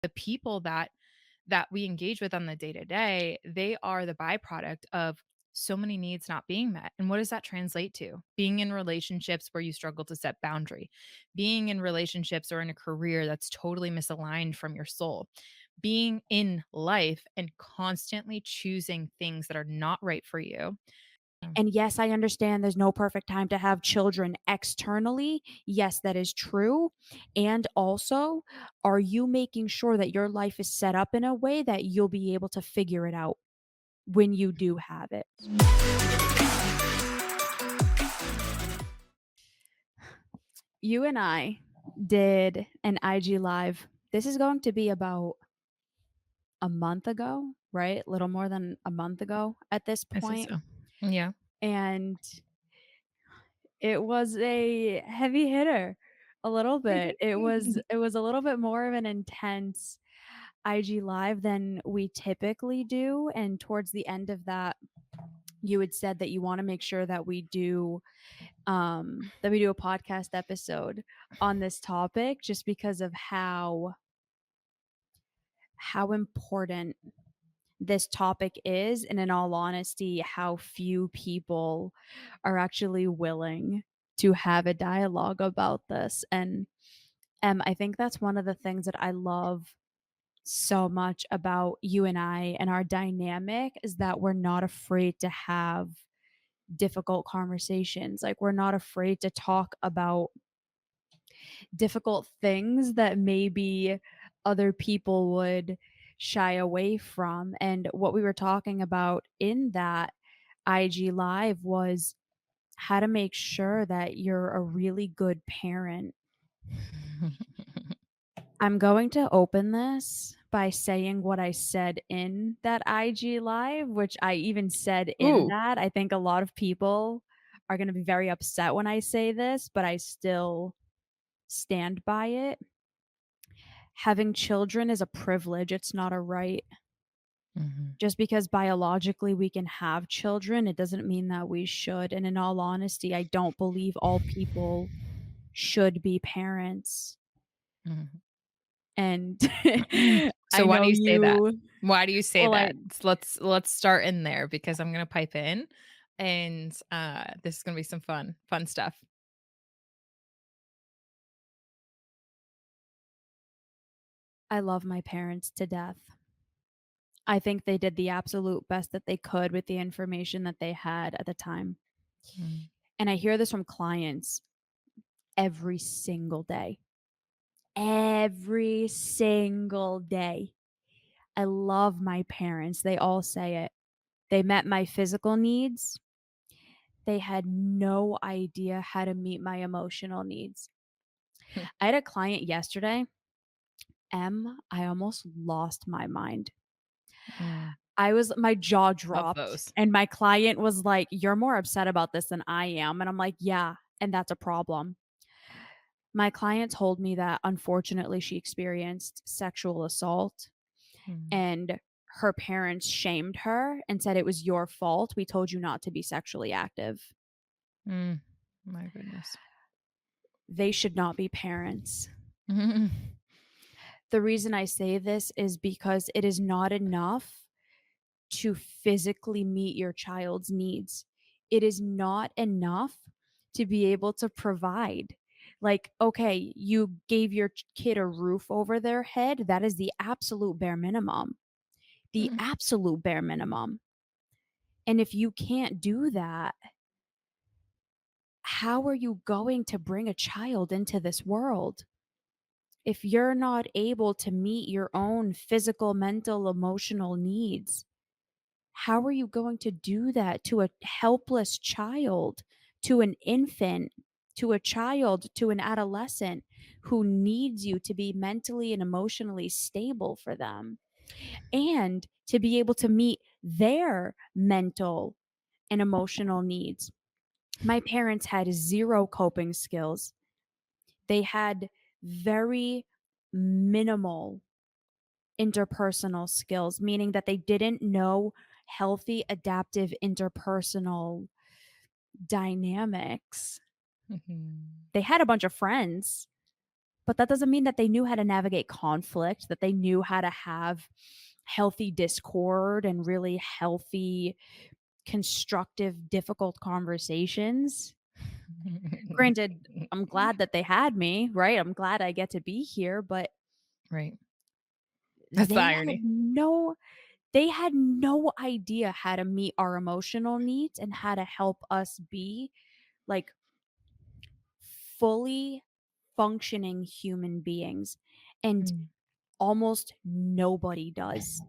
The people that we engage with on the day to day, they are the byproduct of so many needs not being met. And what does that translate to? Being in relationships where you struggle to set boundary, being in relationships or in a career that's totally misaligned from your soul, being in life and constantly choosing things that are not right for you. And yes, I understand there's no perfect time to have children externally. Yes, that is true. And also, are you making sure that your life is set up in a way that you'll be able to figure it out when you do have it? You and I did an IG live. This is going to be about a month ago, right? A little more than a month ago at this I say point. so. Yeah. And it was a heavy hitter a little bit. It was a little bit more of an intense IG live than we typically do, and towards the end of that, you had said that you wanna make sure that we do a podcast episode on this topic just because of how important this topic is, and in all honesty, how few people are actually willing to have a dialogue about this. And I think that's one of the things that I love so much about you and I and our dynamic is that we're not afraid to have difficult conversations. Like, we're not afraid to talk about difficult things that maybe other people would shy away from. And what we were talking about in that IG live was how to make sure that you're a really good parent. I'm going to open this by saying what I said in that IG live, which I even said in Ooh. that. I think a lot of people are going to be very upset when I say this, but I still stand by it. Having children is a privilege, it's not a right. Mhm. Just because biologically we can have children, it doesn't mean that we should. And in all honesty, I don't believe all people should be parents. Mhm. And So I why do know you say that? you Why do you say well, I that? Let's start in there because I'm gonna pipe in, and this is gonna be some fun stuff. I love my parents to death. I think they did the absolute best that they could with the information that they had at the time. Mm. And I hear this from clients every single day. Every single day. I love my parents. They all say it. They met my physical needs. They had no idea how to meet my emotional needs. I had a client yesterday, I almost lost my mind. Mm. My jaw Love dropped, those. and my client was like, "You're more upset about this than I am." And I'm like, "Yeah, and that's a problem." My client told me that unfortunately she experienced sexual assault Mm. and her parents shamed her and said, "It was your fault. We told you not to be sexually active." Mm. My goodness. They should not be parents. Mhm. The reason I say this is because it is not enough to physically meet your child's needs. It is not enough to be able to provide. Like, okay, you gave your kid a roof over their head. That is the absolute bare minimum. The Mm. absolute bare minimum. And if you can't do that, how are you going to bring a child into this world? If you're not able to meet your own physical, mental, emotional needs, how are you going to do that to a helpless child, to an infant, to a child, to an adolescent who needs you to be mentally and emotionally stable for them and to be able to meet their mental and emotional needs? My parents had zero coping skills. They had very minimal interpersonal skills, meaning that they didn't know healthy, adaptive, interpersonal dynamics. Mhm. They had a bunch of friends, but that doesn't mean that they knew how to navigate conflict, that they knew how to have healthy discord and really healthy, constructive, difficult conversations. Granted, I'm glad that they had me, right? I'm glad I get to be here, but Right. That's the they had irony. no they had no idea how to meet our emotional needs and how to help us be, like, fully functioning human beings, and Mm. almost nobody does.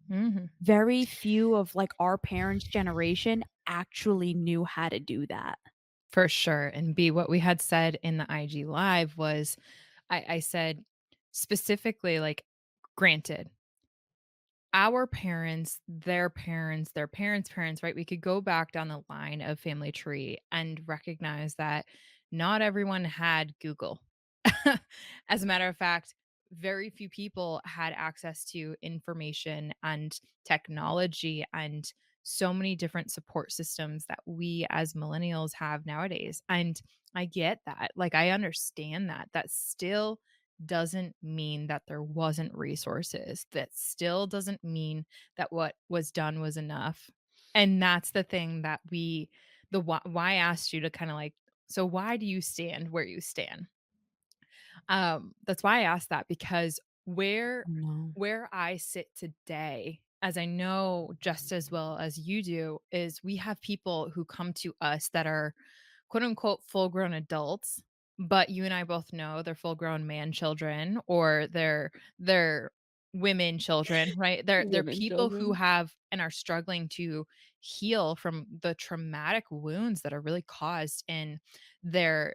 Mhm. Very few of, like, our parents' generation actually knew how to do that. For sure. And B, what we had said in the IG live was I said specifically, like, granted, our parents, their parents' parents, right? We could go back down the line of family tree and recognize that not everyone had Google. As a matter of fact, very few people had access to information and technology and so many different support systems that we as millennials have nowadays. And I get that. Like, I understand that. That still doesn't mean that there wasn't resources. That still doesn't mean that what was done was enough. And that's the thing that why I asked you to kind of like, so why do you stand where you stand? That's why I asked that because No. where I sit today, as I know just as well as you do, is we have people who come to us that are quote unquote full grown adults, but you and I both know they're full grown man children or they're women children, right? They're Women people who children. have and are struggling to heal from the traumatic wounds that are really caused in their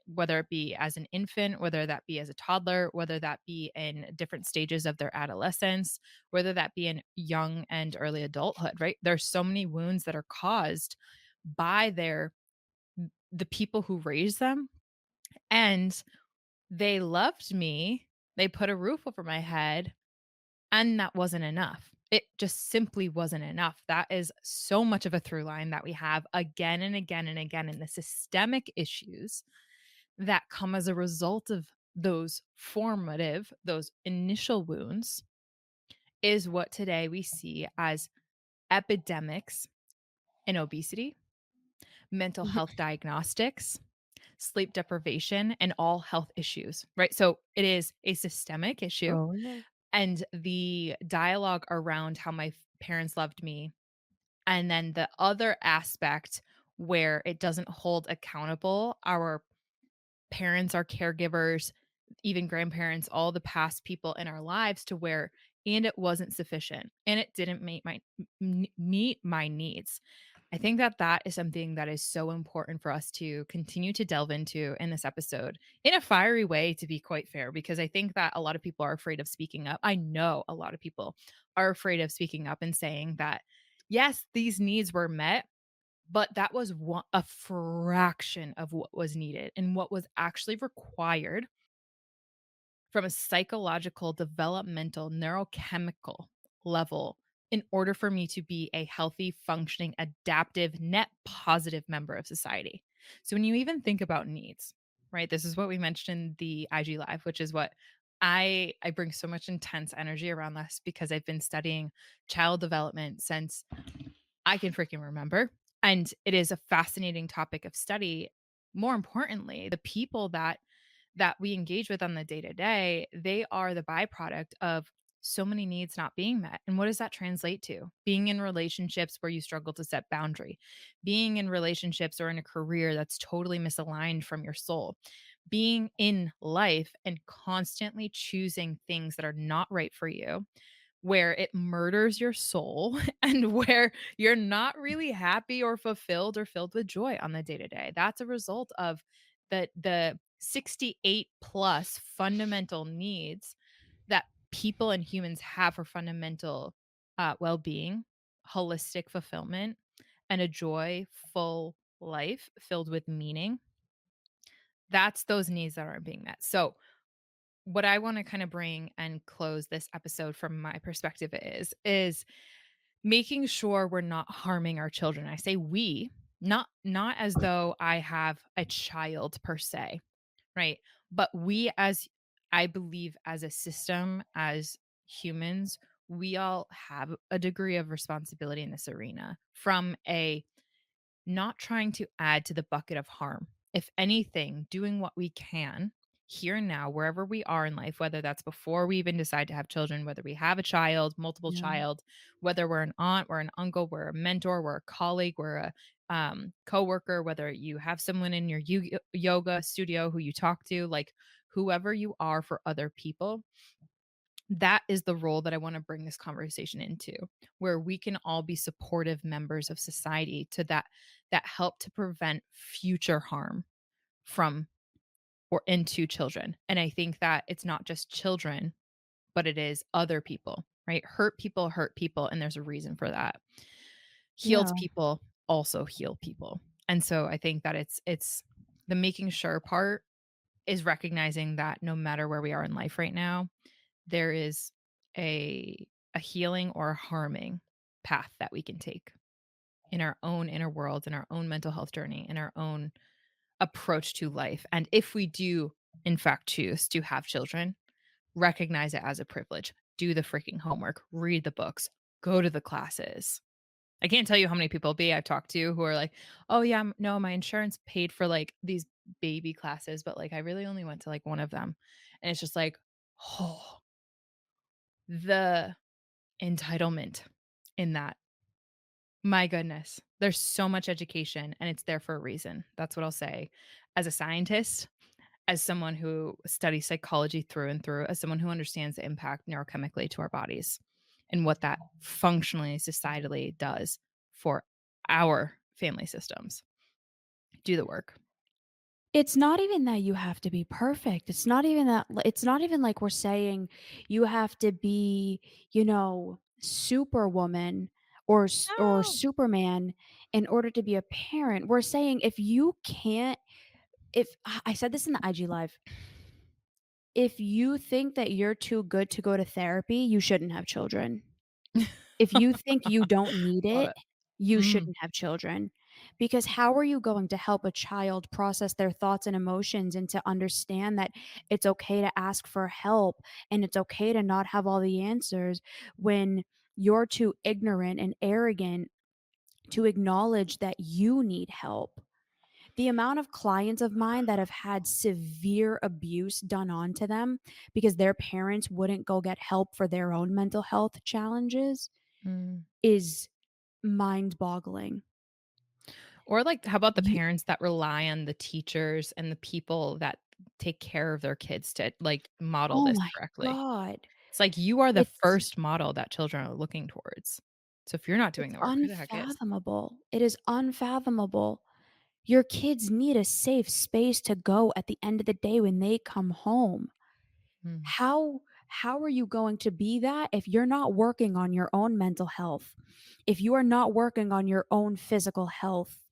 whether it be as an infant, whether that be as a toddler, whether that be in different stages of their adolescence, whether that be in young and early adulthood, right? There's so many wounds that are caused by the people who raised them, and they loved me. They put a roof over my head, and that wasn't enough. It just simply wasn't enough. That is so much of a through line that we have again and again and again in the systemic issues that come as a result of those initial wounds is what today we see as epidemics in obesity, mental health diagnostics, sleep deprivation, and all health issues, right? So it is a systemic issue. Oh, yeah. And the dialogue around how my parents loved me, and then the other aspect where it doesn't hold accountable our parents, our caregivers, even grandparents, all the past people in our lives to where and it wasn't sufficient and it didn't meet my needs. I think that that is something that is so important for us to continue to delve into in this episode in a fiery way, to be quite fair, because I think that a lot of people are afraid of speaking up. I know a lot of people are afraid of speaking up and saying that, yes, these needs were met, but that was a fraction of what was needed and what was actually required from a psychological, developmental, neurochemical level in order for me to be a healthy, functioning, adaptive, net positive member of society. So when you even think about needs, right? This is what we mentioned in the IG live, which is what I bring so much intense energy around this because I've been studying child development since I can freaking remember. And it is a fascinating topic of study. More importantly, the people that we engage with on the day to day, they are the byproduct of so many needs not being met. And what does that translate to? Being in relationships where you struggle to set boundary, being in relationships or in a career that's totally misaligned from your soul, being in life and constantly choosing things that are not right for you, where it murders your soul and where you're not really happy or fulfilled or filled with joy on the day to day. That's a result of the 68 plus fundamental needs that people and humans have for fundamental well-being, holistic fulfillment, and a joyful life filled with meaning. That's those needs that aren't being met. So what I want to kind of bring and close this episode from my perspective is making sure we're not harming our children. I say we, not as though I have a child per se, right? But I believe as a system, as humans, we all have a degree of responsibility in this arena from a not trying to add to the bucket of harm. If anything, doing what we can here and now, wherever we are in life, whether that's before we even decide to have children, whether we have a child, multiple Yeah. child, whether we're an aunt, we're an uncle, we're a mentor, we're a colleague, we're a coworker, whether you have someone in your yoga studio who you talk to, like whoever you are for other people, that is the role that I want to bring this conversation into, where we can all be supportive members of society to that help to prevent future harm from or into children. And I think that it's not just children, but it is other people, right? Hurt people, and there's a reason for that. Healed Yeah. people also heal people. And so I think that it's the making sure part is recognizing that no matter where we are in life right now, there is a healing or a harming path that we can take in our own inner world, in our own mental health journey, in our own approach to life. And if we do, in fact, choose to have children, recognize it as a privilege. Do the freaking homework, read the books, go to the classes. I can't tell you how many people I've talked to who are like, "Oh yeah, no, my insurance paid for like these baby classes, but like I really only went to like one of them." And it's just like, oh, the entitlement in that. My goodness. There's so much education and it's there for a reason. That's what I'll say. As a scientist, as someone who studies psychology through and through, as someone who understands the impact neurochemically to our bodies and what that functionally, societally does for our family systems. Do the work. It's not even that you have to be perfect. It's not even that it's not even like we're saying you have to be, superwoman or No. superman in order to be a parent. We're saying if you can't if I said this in the IG live, if you think that you're too good to go to therapy, you shouldn't have children. If you think you don't need Love it, it. you Mm, shouldn't have children. Because how are you going to help a child process their thoughts and emotions and to understand that it's okay to ask for help and it's okay to not have all the answers when you're too ignorant and arrogant to acknowledge that you need help? The amount of clients of mine that have had severe abuse done onto them because their parents wouldn't go get help for their own mental health challenges mm. is mind-boggling. Or like, how about the You parents that rely on the teachers and the people that take care of their kids to like model Oh this my correctly? god. It's like you are the It's first model that children are looking towards. So if you're not doing it's the work, who the heck is? unfathomable. It is unfathomable. Your kids need a safe space to go at the end of the day when they come home. Mm, How are you going to be that if you're not working on your own mental health? If you are not working on your own physical health?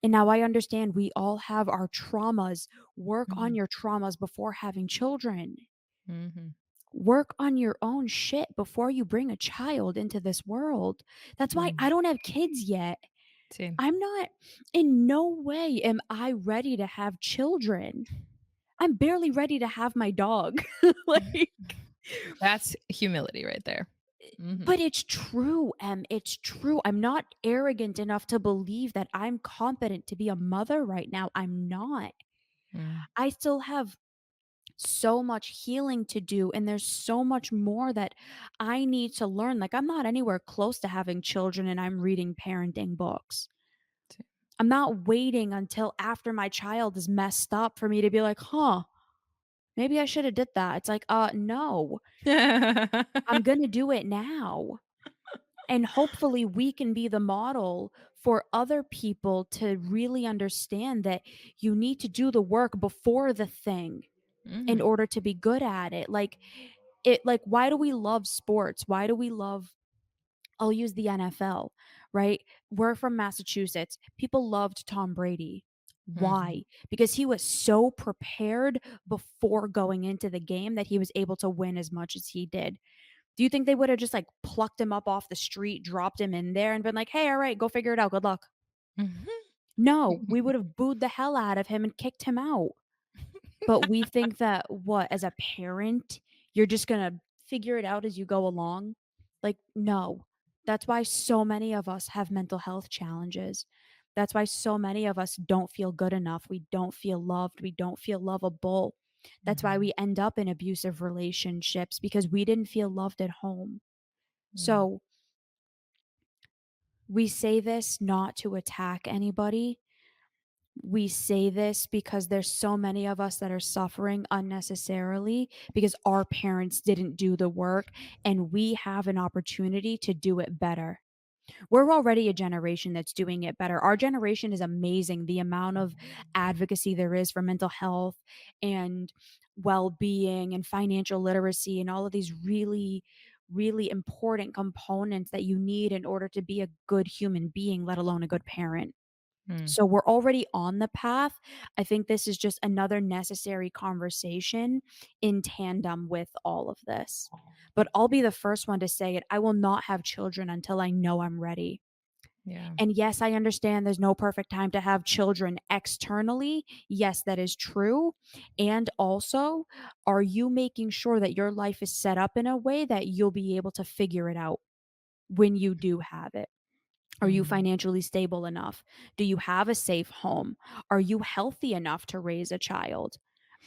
And now I understand we all have our traumas. Work on mhm, your traumas before having children. mhm, Work on your own shit before you bring a child into this world. That's why mm. I don't have kids yet. Same. I'm not in no way am I ready to have children. I'm barely ready to have my dog. Like, That's humility right there. Mhm, but it's true, it's true. I'm not arrogant enough to believe that I'm competent to be a mother right now. I'm not. mm, I still have so much healing to do and there's so much more that I need to learn. Like I'm not anywhere close to having children and I'm reading parenting books. I'm not waiting until after my child is messed up for me to be like, "Huh, maybe I should have did that." It's like, no. same. I'm going to do it now." And hopefully we can be the model for other people to really understand that you need to do the work before the thing in Mhm, order to be good at it. Like why do we love sports? Why do we love I'll use the NFL, right? We're from Massachusetts. People loved Tom Brady. mhm, Why? Because he was so prepared before going into the game that he was able to win as much as he did. Do you think they would have just like plucked him up off the street, dropped him in there, and been like, hey, all right, go figure it out. Good luck? mhm. No, we would have booed the hell out of him and kicked him out. But we think that what, as a parent, you're just gonna figure it out as you go along? Like, no. That's why so many of us have mental health challenges. That's why so many of us don't feel good enough. We don't feel loved. We don't feel lovable. That's why Mhm. we end up in abusive relationships because we didn't feel loved at home. Mm. So, we say this not to attack anybody. We say this because there's so many of us that are suffering unnecessarily because our parents didn't do the work and we have an opportunity to do it better. We're already a generation that's doing it better. Our generation is amazing. The amount of advocacy there is for mental health and well being and financial literacy and all of these really, really important components that you need in order to be a good human being, let alone a good parent. Mm. So we're already on the path. I think this is just another necessary conversation in tandem with all of this. But I'll be the first one to say it. I will not have children until I know I'm ready. Yeah. And yes, I understand there's no perfect time to have children externally. Yes, that is true. And also, are you making sure that your life is set up in a way that you'll be able to figure it out when you do have it? Are you Mhm. financially stable enough? Do you have a safe home? Are you healthy enough to raise a child?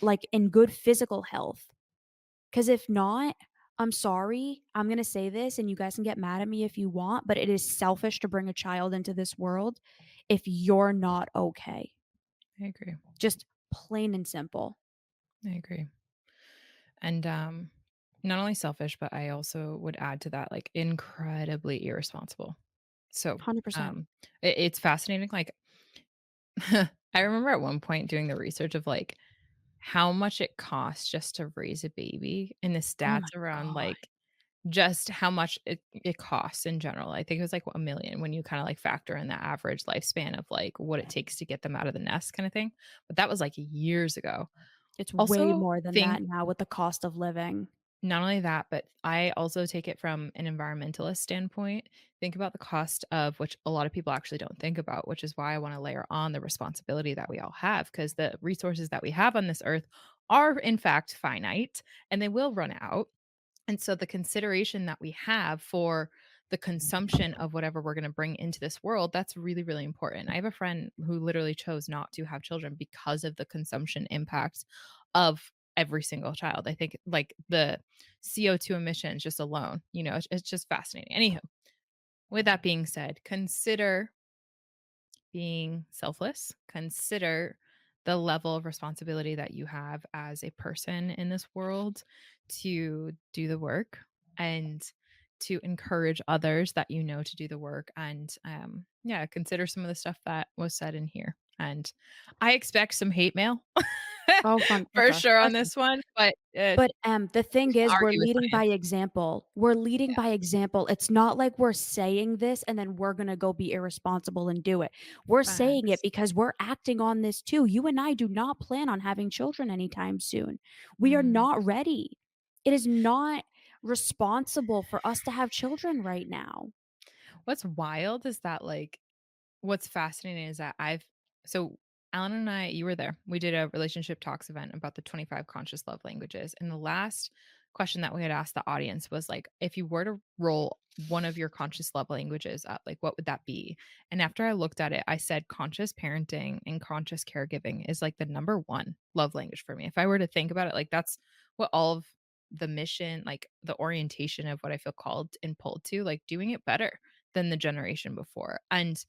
Like in good physical health? Because if not, I'm sorry. I'm going to say this, and you guys can get mad at me if you want, but it is selfish to bring a child into this world if you're not okay. I agree. Just plain and simple. I agree. And, not only selfish, but I also would add to that, like, incredibly irresponsible. So, 100%. it's fascinating, like, I remember at one point doing the research of, like, how much it costs just to raise a baby and the Oh my stats around, God. like, just how much it costs in general. I think it was, like, 1,000,000 when you kinda, like, factor in the average lifespan of, like, what it takes to get them out of the nest kinda thing, but that was, like, years ago. It's way Also, more than think that now with the cost of living. not only that, but I also take it from an environmentalist standpoint. Think about the cost of which a lot of people actually don't think about, which is why I want to layer on the responsibility that we all have because the resources that we have on this earth are in fact finite and they will run out. And so the consideration that we have for the consumption of whatever we're going to bring into this world, that's really, really important. I have a friend who literally chose not to have children because of the consumption impact of every single child. I think like the CO2 emissions just alone, it's just fascinating. Anywho, with that being said, consider being selfless. Consider the level of responsibility that you have as a person in this world to do the work and to encourage others that you know to do the work. And yeah, consider some of the stuff that was said in here. And I expect some hate mail Oh, fun for for sure. sure on Listen, this one, but but, the we thing can is we're argue with leading by science. example. We're leading Yeah, by example. It's not like we're saying this and then we're gonna go be irresponsible and do it. We're saying it facts. because we're acting on this too. You and I do not plan on having children anytime soon. We are Mm. not ready. It is not responsible for us to have children right now. What's wild is that like what's fascinating is that so Alan and I, you were there. We did a relationship talks event about the 25 conscious love languages. And the last question that we had asked the audience was like, if you were to roll one of your conscious love languages up, like what would that be? And after I looked at it, I said conscious parenting and conscious caregiving is like the number one love language for me. If I were to think about it, like that's what all of the mission, like the orientation of what I feel called and pulled to, like doing it better than the generation before. And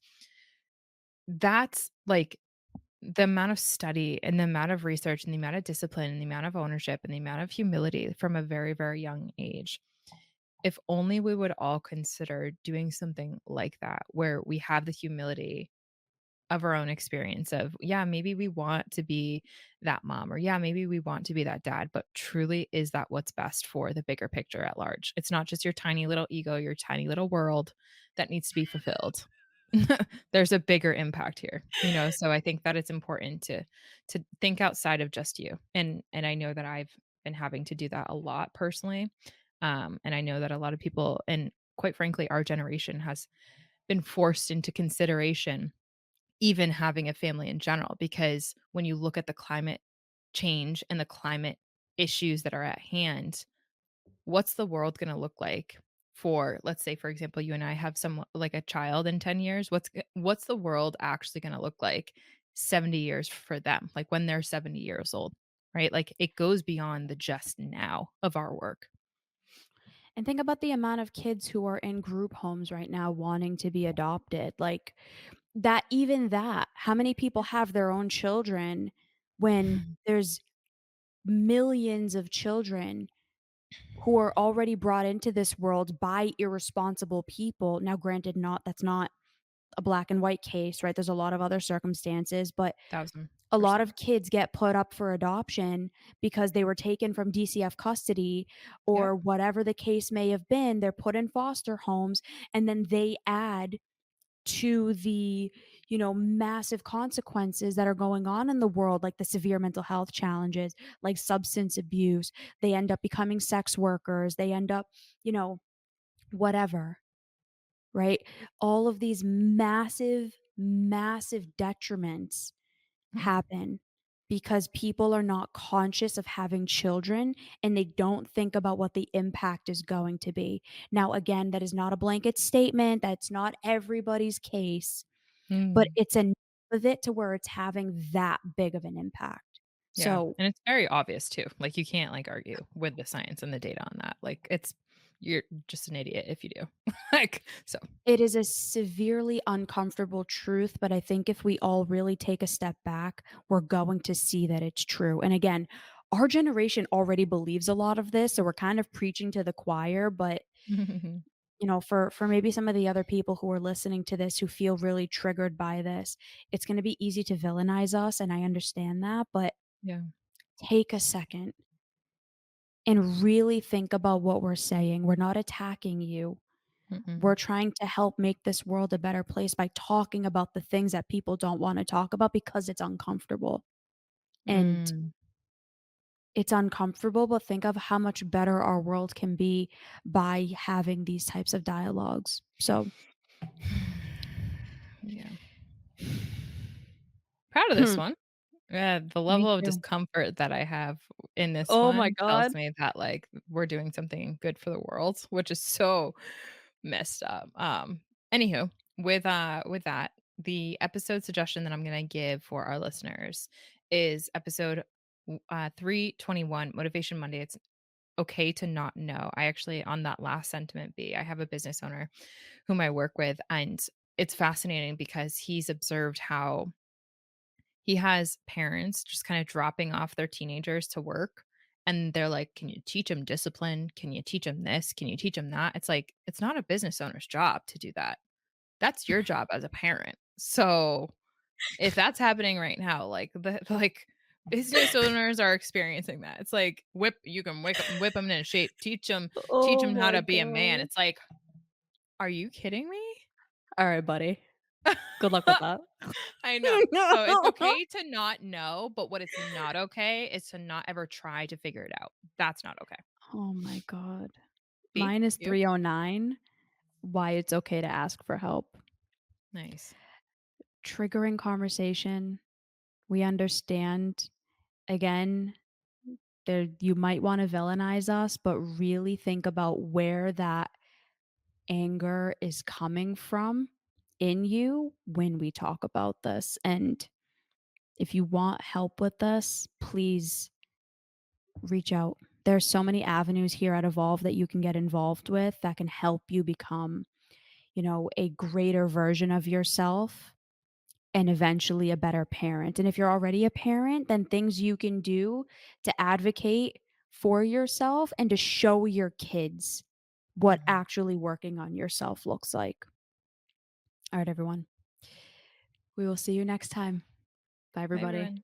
that's like the amount of study and the amount of research and the amount of discipline and the amount of ownership and the amount of humility from a very, very young age. If only we would all consider doing something like that, where we have the humility of our own experience of, yeah, maybe we want to be that mom, or yeah, maybe we want to be that dad, but truly, is that what's best for the bigger picture at large? It's not just your tiny little ego, your tiny little world that needs to be fulfilled. There's a bigger impact here, so I think that it's important to think outside of just you. And I know that I've been having to do that a lot personally. And I know that a lot of people, and quite frankly, our generation has been forced into consideration even having a family in general, because when you look at the climate change and the climate issues that are at hand, what's the world gonna look like for, let's say, for example, you and I have some like a child in 10 years, what's the world actually gonna look like 70 years for them, like, when they're 70 years old, right? Like, it goes beyond the just now of our work. And think about the amount of kids who are in group homes right now wanting to be adopted. Like that, even that, how many people have their own children when there's millions of children who are already brought into this world by irresponsible people. Now, granted, not that's not a black and white case, right? There's a lot of other circumstances, but a lot 1,000%. of kids get put up for adoption because they were taken from DCF custody Yep. or whatever the case may have been. They're put in foster homes and then they add to the, massive consequences that are going on in the world, like the severe mental health challenges, like substance abuse. They end up becoming sex workers. They end up, you know, whatever, right? All of these massive, massive detriments Mm, happen because people are not conscious of having children and they don't think about what the impact is going to be. Now, again, that is not a blanket statement. That's not everybody's case, but mm. it's enough of it to where it's having that big of an impact. Yeah, So and it's very obvious too, like, you can't, like, argue with the science and the data on that, like, you're just an idiot if you do. Like, so it is a severely uncomfortable truth, but I think if we all really take a step back, we're going to see that it's true. And again, our generation already believes a lot of this, so we're kind of preaching to the choir, but for maybe some of the other people who are listening to this who feel really triggered by this, it's going to be easy to villainize us and I understand that, but Yeah. take a second and really think about what we're saying. We're not attacking you. We're Mm-mm. trying to help make this world a better place by talking about the things that people don't want to talk about because it's uncomfortable. And Mm. it's uncomfortable, but think of how much better our world can be by having these types of dialogues. So, Yeah. Proud of this one. Yeah, the me level of too. discomfort that I have in this Oh my one tells god. me that, like, we're doing something good for the world, which is so messed up. Anywho, with that, the episode suggestion that I'm gonna give for our listeners is episode 321, Motivation Monday. It's okay to not know. I actually, on that last sentiment B, I have a business owner whom I work with, and it's fascinating because he's observed how he has parents just kind of dropping off their teenagers to work, and they're like, "Can you teach them discipline? Can you teach them this? Can you teach them that?" It's like, it's not a business owner's job to do that. That's your job as a parent. So, if that's happening right now, like, business owners are experiencing that. It's like, you can whip them into shape, teach Oh them how my to be a man. god. It's like, "Are you kidding me?" All right, buddy. Good luck with that. I know. So it's okay to not know, but what it's not okay is to not ever try to figure it out. That's not okay. Oh my god. B, Mine is you? 309. Why it's okay to ask for help. Nice. Triggering conversation. We understand. Again, there you might want to villainize us, but really think about where that anger is coming from in you when we talk about this. And if you want help with this, please reach out. There's so many avenues here at Evolve that you can get involved with that can help you become, a greater version of yourself and eventually a better parent. And if you're already a parent, then things you can do to advocate for yourself and to show your kids what Mhm. actually working on yourself looks like. All right, everyone. We will see you next time. Bye, Bye, everybody. everyone.